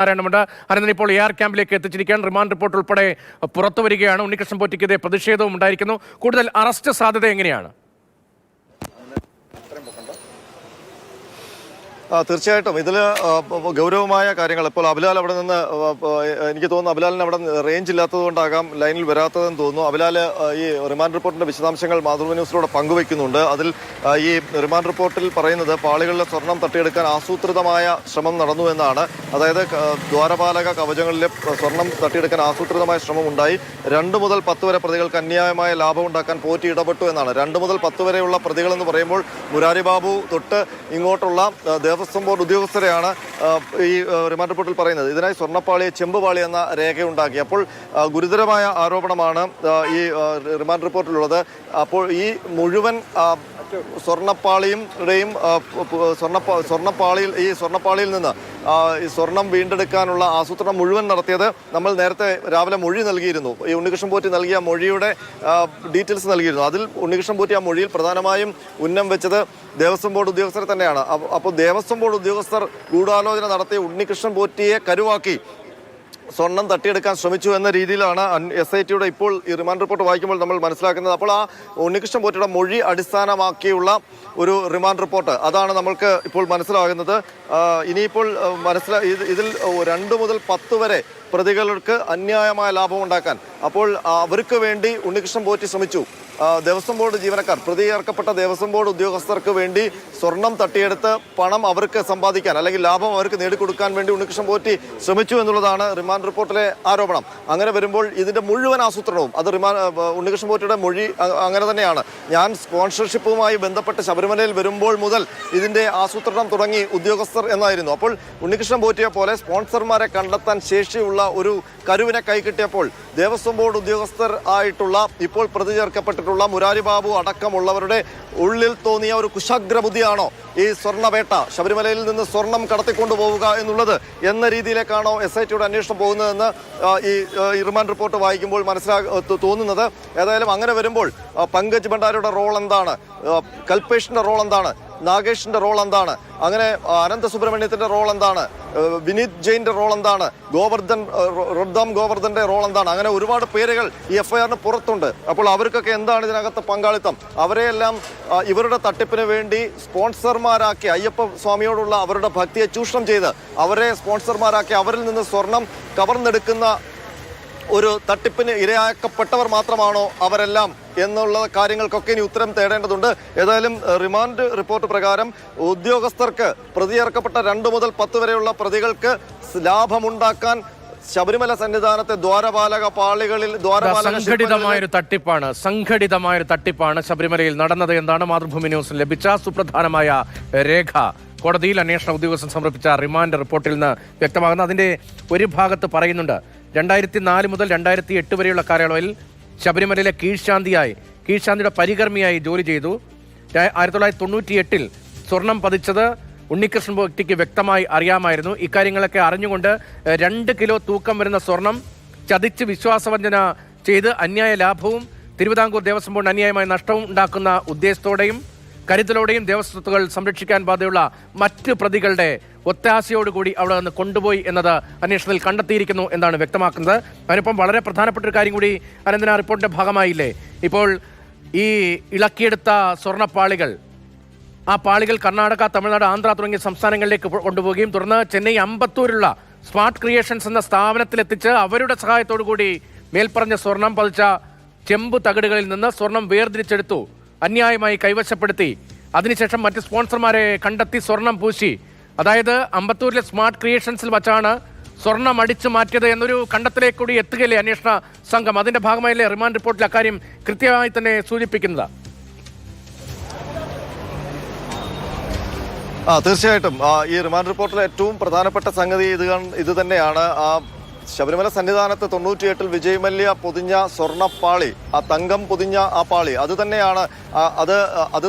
നാരായണമുണ്ട്. അനന്തൻ ഇപ്പോൾ AR ക്യാമ്പിലേക്ക് എത്തിച്ചിരിക്കുകയാണ്. Remand report ഉൾപ്പെടെ പുറത്തു വരികയാണ്. ഉണ്ണികൃഷ്ണൻ പോറ്റിക്കെതിരെ പ്രതിഷേധവും ഉണ്ടായിരിക്കുന്നു. കൂടുതൽ അറസ്റ്റ് സാധ്യത എങ്ങനെയാണ്? തീർച്ചയായിട്ടും ഇതിൽ ഗൗരവമായ കാര്യങ്ങൾ. ഇപ്പോൾ അബിലാൽ അവിടെ നിന്ന്, എനിക്ക് തോന്നുന്നു അബിലാലിന് അവിടെ റേഞ്ച് ഇല്ലാത്തത് കൊണ്ടാകാം ലൈനിൽ വരാത്തതെന്ന് തോന്നുന്നു. അബിലാൽ ഈ റിമാൻഡ് റിപ്പോർട്ടിന്റെ വിശദാംശങ്ങൾ മാതൃഭൂമി ന്യൂസിലൂടെ പങ്കുവയ്ക്കുന്നുണ്ട്. അതിൽ ഈ റിമാൻഡ് റിപ്പോർട്ടിൽ പറയുന്നത് പാളികളിലെ സ്വർണം തട്ടിയെടുക്കാൻ ആസൂത്രിതമായ ശ്രമം നടന്നു എന്നാണ്. അതായത് ദ്വാരപാലക കവചങ്ങളിലെ സ്വർണം തട്ടിയെടുക്കാൻ ആസൂത്രിതമായ ശ്രമം ഉണ്ടായി. 2 മുതൽ 10 വരെ പ്രതികൾക്ക് അന്യായമായ ലാഭം ഉണ്ടാക്കാൻ പോറ്റി ഇടപെട്ടു എന്നാണ്. 2 മുതൽ 10 വരെയുള്ള പ്രതികളെന്ന് പറയുമ്പോൾ മുരാരി ബാബു തൊട്ട് ഇങ്ങോട്ടുള്ള ദേവസ്വം ബോർഡ് ഉദ്യോഗസ്ഥരെയാണ് ഈ റിമാൻഡ് റിപ്പോർട്ടിൽ പറയുന്നത്. ഇതിനായി സ്വർണ്ണപ്പാളിയെ ചെമ്പുപാളി എന്ന രേഖയുണ്ടാക്കി. അപ്പോൾ ഗുരുതരമായ ആരോപണമാണ് ഈ റിമാൻഡ് റിപ്പോർട്ടിലുള്ളത്. അപ്പോൾ ഈ മുഴുവൻ സ്വർണ്ണപ്പാളിയിൽ നിന്ന് ഈ സ്വർണം വീണ്ടെടുക്കാനുള്ള ആസൂത്രണം മുഴുവൻ നടത്തിയത് നമ്മൾ നേരത്തെ രാവിലെ മൊഴി നൽകിയിരുന്നു. ഈ ഉണ്ണികൃഷ്ണൻ പോറ്റി നൽകിയ മൊഴിയുടെ ഡീറ്റെയിൽസ് നൽകിയിരുന്നു. അതിൽ ഉണ്ണികൃഷ്ണൻ പോറ്റി ആ മൊഴിയിൽ പ്രധാനമായും ഉന്നം വെച്ചത് ദേവസ്വം ബോർഡ് ഉദ്യോഗസ്ഥരെ തന്നെയാണ്. അപ്പോൾ ദേവസ്വം ബോർഡ് ഉദ്യോഗസ്ഥർ ഗൂഢാലോചന നടത്തി ഉണ്ണികൃഷ്ണൻ പോറ്റിയെ കരുവാക്കി സ്വർണം തട്ടിയെടുക്കാൻ ശ്രമിച്ചു എന്ന രീതിയിലാണ് SITയുടെ ഇപ്പോൾ ഈ റിമാൻഡ് റിപ്പോർട്ട് വായിക്കുമ്പോൾ നമ്മൾ മനസ്സിലാക്കുന്നത്. അപ്പോൾ ആ ഉണ്ണികൃഷ്ണൻ പോറ്റിയുടെ മൊഴി അടിസ്ഥാനമാക്കിയുള്ള ഒരു റിമാൻഡ് റിപ്പോർട്ട്, അതാണ് നമ്മൾക്ക് ഇപ്പോൾ മനസ്സിലാകുന്നത്. ഇനിയിപ്പോൾ ഇതിൽ 2 മുതൽ 10 വരെ പ്രതികൾക്ക് അന്യായമായ ലാഭം ഉണ്ടാക്കാൻ, അപ്പോൾ അവർക്ക് വേണ്ടി ഉണ്ണികൃഷ്ണൻ പോറ്റി ശ്രമിച്ചു. ദേവസ്വം ബോർഡ് ജീവനക്കാർ, പ്രതി ചേർക്കപ്പെട്ട ദേവസ്വം ബോർഡ് ഉദ്യോഗസ്ഥർക്ക് വേണ്ടി സ്വർണം തട്ടിയെടുത്ത് പണം അവർക്ക് സമ്പാദിക്കാൻ അല്ലെങ്കിൽ ലാഭം അവർക്ക് നേടിക്കൊടുക്കാൻ വേണ്ടി ഉണ്ണികൃഷ്ണൻ പോറ്റി ശ്രമിച്ചു എന്നുള്ളതാണ് റിമാൻഡ് റിപ്പോർട്ടിലെ ആരോപണം. അങ്ങനെ വരുമ്പോൾ ഇതിന്റെ മുഴുവൻ ആസൂത്രണവും അത് ഉണ്ണികൃഷ്ണൻ പോറ്റിയുടെ മൊഴി അങ്ങനെ തന്നെയാണ്. ഞാൻ സ്പോൺസർഷിപ്പുമായി ബന്ധപ്പെട്ട് ശബരിമലയിൽ വരുമ്പോൾ മുതൽ ഇതിന്റെ ആസൂത്രണം തുടങ്ങി ഉദ്യോഗസ്ഥർ എന്നായിരുന്നു. അപ്പോൾ ഉണ്ണികൃഷ്ണൻ പോറ്റിയെ പോലെ സ്പോൺസർമാരെ കണ്ടെത്താൻ ശേഷിയുള്ള ഒരു കരുവിനെ കൈക്കിട്ടിയപ്പോൾ ദേവസ്വം ബോർഡ് ഉദ്യോഗസ്ഥർ ആയിട്ടുള്ള ഇപ്പോൾ പ്രതി ചേർക്കപ്പെട്ടിട്ടുള്ള മുരാരി ബാബു അടക്കമുള്ളവരുടെ ഉള്ളിൽ തോന്നിയ ഒരു കുശാഗ്ര ബുദ്ധിയാണോ ഈ സ്വർണ്ണവേട്ട, ശബരിമലയിൽ നിന്ന് സ്വർണം കടത്തിക്കൊണ്ടുപോവുക എന്നുള്ളത് എന്ന രീതിയിലേക്കാണോ SITയുടെ അന്വേഷണം പോകുന്നതെന്ന് ഈ റിമാൻഡ് റിപ്പോർട്ട് വായിക്കുമ്പോൾ തോന്നുന്നത്. ഏതായാലും അങ്ങനെ വരുമ്പോൾ പങ്കജ് ഭണ്ഡാരിയുടെ റോൾ എന്താണ്, കൽപേഷിന്റെ റോൾ എന്താണ്, നാഗേഷിന്റെ റോൾ എന്താണ്, അങ്ങനെ അനന്ത സുബ്രഹ്മണ്യത്തിന്റെ റോൾ എന്താണ്, വിനീത് ജെയിന്റെ റോൾ എന്താണ്, റൊദ്ദാം ഗോവർദ്ധന്റെ റോൾ എന്താണ്, അങ്ങനെ ഒരുപാട് പേരുകൾ ഈ FIRന് പുറത്തുണ്ട്. അപ്പോൾ അവർക്കൊക്കെ എന്താണ് ഇതിനകത്ത് പങ്കാളിത്തം? അവരെയെല്ലാം ഇവരുടെ തട്ടിപ്പിന് വേണ്ടി സ്പോൺസർമാരാക്കി, അയ്യപ്പ സ്വാമിയോടുള്ള അവരുടെ ഭക്തിയെ ചൂഷണം ചെയ്ത് അവരെ സ്പോൺസർമാരാക്കി അവരിൽ നിന്ന് സ്വർണം കവർന്നെടുക്കുന്ന ഒരു തട്ടിപ്പിന് ഇരയാക്കപ്പെട്ടവർ മാത്രമാണോ അവരെല്ലാം എന്നുള്ള കാര്യങ്ങൾക്കൊക്കെ ഇനി ഉത്തരം തേടേണ്ടതുണ്ട്. ഏതായാലും റിമാൻഡ് റിപ്പോർട്ട് പ്രകാരം ഉദ്യോഗസ്ഥർക്ക്, പ്രതി ചേർക്കപ്പെട്ട 2 മുതൽ 10 വരെയുള്ള പ്രതികൾക്ക് ലാഭമുണ്ടാക്കാൻ ശബരിമല സന്നിധാനത്തെ ദ്വാരപാലക പാളികളിൽ സംഘടിതമായൊരു തട്ടിപ്പാണ് ശബരിമലയിൽ നടന്നത് എന്നാണ് മാതൃഭൂമി ന്യൂസിന് ലഭിച്ച സുപ്രധാനമായ രേഖ. കോടതിയിൽ അന്വേഷണ ഉദ്യോഗസ്ഥൻ സമർപ്പിച്ച റിമാൻഡ് റിപ്പോർട്ടിൽ നിന്ന് വ്യക്തമാകുന്ന അതിന്റെ ഒരു ഭാഗത്ത് പറയുന്നുണ്ട്, 2004 മുതൽ 2008 വരെയുള്ള കാലയളവിൽ ശബരിമലയിലെ കീഴ്ശാന്തിയുടെ പരികർമ്മിയായി ജോലി ചെയ്തു. 1998 സ്വർണം പതിച്ചത് ഉണ്ണികൃഷ്ണൻ പോറ്റിക്ക് വ്യക്തമായി അറിയാമായിരുന്നു. ഇക്കാര്യങ്ങളൊക്കെ അറിഞ്ഞുകൊണ്ട് 2 കിലോ തൂക്കം വരുന്ന സ്വർണം ചതിച്ച് വിശ്വാസവഞ്ചന ചെയ്ത് അന്യായ ലാഭവും തിരുവിതാംകൂർ ദേവസ്വം ബോർഡ് അന്യായമായ നഷ്ടവും ഉണ്ടാക്കുന്ന ഉദ്ദേശത്തോടെയും കരുതലോടെയും ദേവസ്വത്തുകൾ സംരക്ഷിക്കാൻ ബാധ്യതയുള്ള മറ്റ് പ്രതികളുടെ ഒത്താശയോടുകൂടി അവിടെ നിന്ന് കൊണ്ടുപോയി എന്നത് അന്വേഷണത്തിൽ കണ്ടെത്തിയിരിക്കുന്നു എന്നാണ് വ്യക്തമാക്കുന്നത്. അതിനിപ്പം വളരെ പ്രധാനപ്പെട്ട ഒരു കാര്യം കൂടി അനന്തന റിപ്പോർട്ടിന്റെ ഭാഗമായില്ലേ, ഇപ്പോൾ ഈ ഇളക്കിയെടുത്ത സ്വർണ്ണപ്പാളികൾ, ആ പാളികൾ കർണാടക, തമിഴ്നാട്, ആന്ധ്ര തുടങ്ങിയ സംസ്ഥാനങ്ങളിലേക്ക് കൊണ്ടുപോവുകയും തുടർന്ന് ചെന്നൈ അമ്പത്തൂരുള്ള സ്മാർട്ട് ക്രിയേഷൻസ് എന്ന സ്ഥാപനത്തിലെത്തിച്ച് അവരുടെ സഹായത്തോടു കൂടി മേൽപ്പറഞ്ഞ സ്വർണം പതിച്ച ചെമ്പ് തകിടുകളിൽ നിന്ന് സ്വർണം വേർതിരിച്ചെടുത്തു, അന്യായമായി കൈവശപ്പെടുത്തി, അതിനുശേഷം മറ്റ് സ്പോൺസർമാരെ കണ്ടെത്തി സ്വർണം പൂശി, അതായത് അമ്പത്തൂരിലെ സ്മാർട്ട് ക്രിയേഷൻസിൽ വച്ചാണ് സ്വർണം അടിച്ചു മാറ്റിയത് എന്നൊരു കണ്ടെത്തലേക്ക് കൂടി എത്തുകയല്ലേ അന്വേഷണ സംഘം. അതിന്റെ ഭാഗമായല്ലേ റിമാൻഡ് റിപ്പോർട്ടിൽ അക്കാര്യം കൃത്യമായി തന്നെ സൂചിപ്പിക്കുന്നത്? തീർച്ചയായിട്ടും ഈ റിമാൻഡ് റിപ്പോർട്ടിലെ ഏറ്റവും പ്രധാനപ്പെട്ട സംഗതി ഇത് തന്നെയാണ്. ശബരിമല സന്നിധാനത്ത് 98-ൽ വിജയ് മല്യ പൊതിഞ്ഞ സ്വർണ്ണപ്പാളി, ആ തങ്കം പൊതിഞ്ഞ ആ പാളി, അത്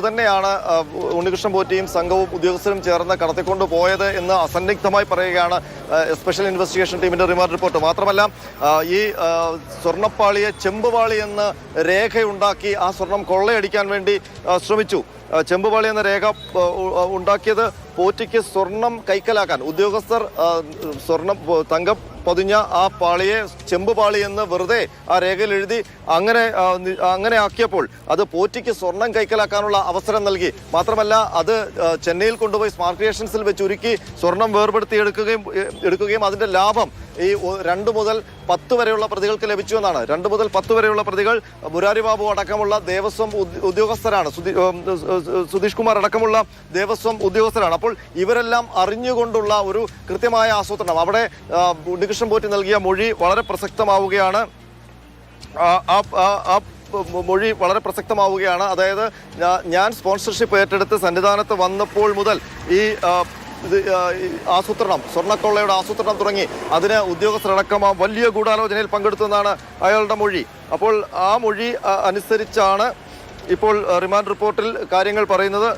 തന്നെയാണ് ഉണ്ണികൃഷ്ണൻ പോറ്റിയും സംഘവും ഉദ്യോഗസ്ഥരും ചേർന്ന് കടത്തിക്കൊണ്ട് പോയത് എന്ന് അസന്നിഗ്ധമായി പറയുകയാണ് സ്പെഷ്യൽ ഇൻവെസ്റ്റിഗേഷൻ ടീമിന്റെ റിമാൻഡ് റിപ്പോർട്ട്. മാത്രമല്ല ഈ സ്വർണ്ണപ്പാളിയെ ചെമ്പുപാളി എന്ന് രേഖയുണ്ടാക്കി ആ സ്വർണം കൊള്ളയടിക്കാൻ വേണ്ടി ശ്രമിച്ചു. ചെമ്പുപാളി എന്ന രേഖ ഉണ്ടാക്കിയത് പോറ്റിക്ക് സ്വർണം കൈക്കലാക്കാൻ. ഉദ്യോഗസ്ഥർ തങ്കം പൊതിഞ്ഞ ആ പാളിയെ ചെമ്പുപാളി എന്ന് വെറുതെ ആ രേഖയിൽ എഴുതി അങ്ങനെ ആക്കിയപ്പോൾ അത് പോറ്റിക്ക് സ്വർണം കൈക്കലാക്കാനുള്ള അവസരം നൽകി. മാത്രമല്ല അത് ചെന്നൈയിൽ കൊണ്ടുപോയി സ്മാർട്ട് ക്രിയേഷൻസിൽ വെച്ച് ഉരുക്കി സ്വർണം വേർപെടുത്തി എടുക്കുകയും അതിന്റെ ലാഭം ഈ 2 മുതൽ 10 വരെയുള്ള പ്രതികൾക്ക് ലഭിച്ചു എന്നാണ്. 2 മുതൽ 10 വരെയുള്ള പ്രതികൾ മുരാരി ബാബു അടക്കമുള്ള ദേവസ്വം ഉദ്യോഗസ്ഥരാണ്, സുധീഷ് കുമാർ അടക്കമുള്ള ദേവസ്വം ഉദ്യോഗസ്ഥരാണ്. അപ്പോൾ ഇവരെല്ലാം അറിഞ്ഞുകൊണ്ടുള്ള ഒരു കൃത്യമായ ആസൂത്രണം. അവിടെ ഉണ്ണികൃഷ്ണൻ പോറ്റി നൽകിയ മൊഴി വളരെ പ്രസക്തമാവുകയാണ്. മൊഴി വളരെ പ്രസക്തമാവുകയാണ്. അതായത് ഞാൻ സ്പോൺസർഷിപ്പ് ഏറ്റെടുത്ത് സന്നിധാനത്ത് വന്നപ്പോൾ മുതൽ ഈ ആസൂത്രണം, സ്വർണ്ണക്കൊള്ളയുടെ ആസൂത്രണം തുടങ്ങി അതിന് ഉദ്യോഗസ്ഥരടക്കം വലിയ ഗൂഢാലോചനയിൽ പങ്കെടുത്തെന്നാണ് അയാളുടെ മൊഴി. അപ്പോൾ ആ മൊഴി അനുസരിച്ചാണ് ഇപ്പോൾ റിമാൻഡ് റിപ്പോർട്ടിൽ കാര്യങ്ങൾ പറയുന്നത്.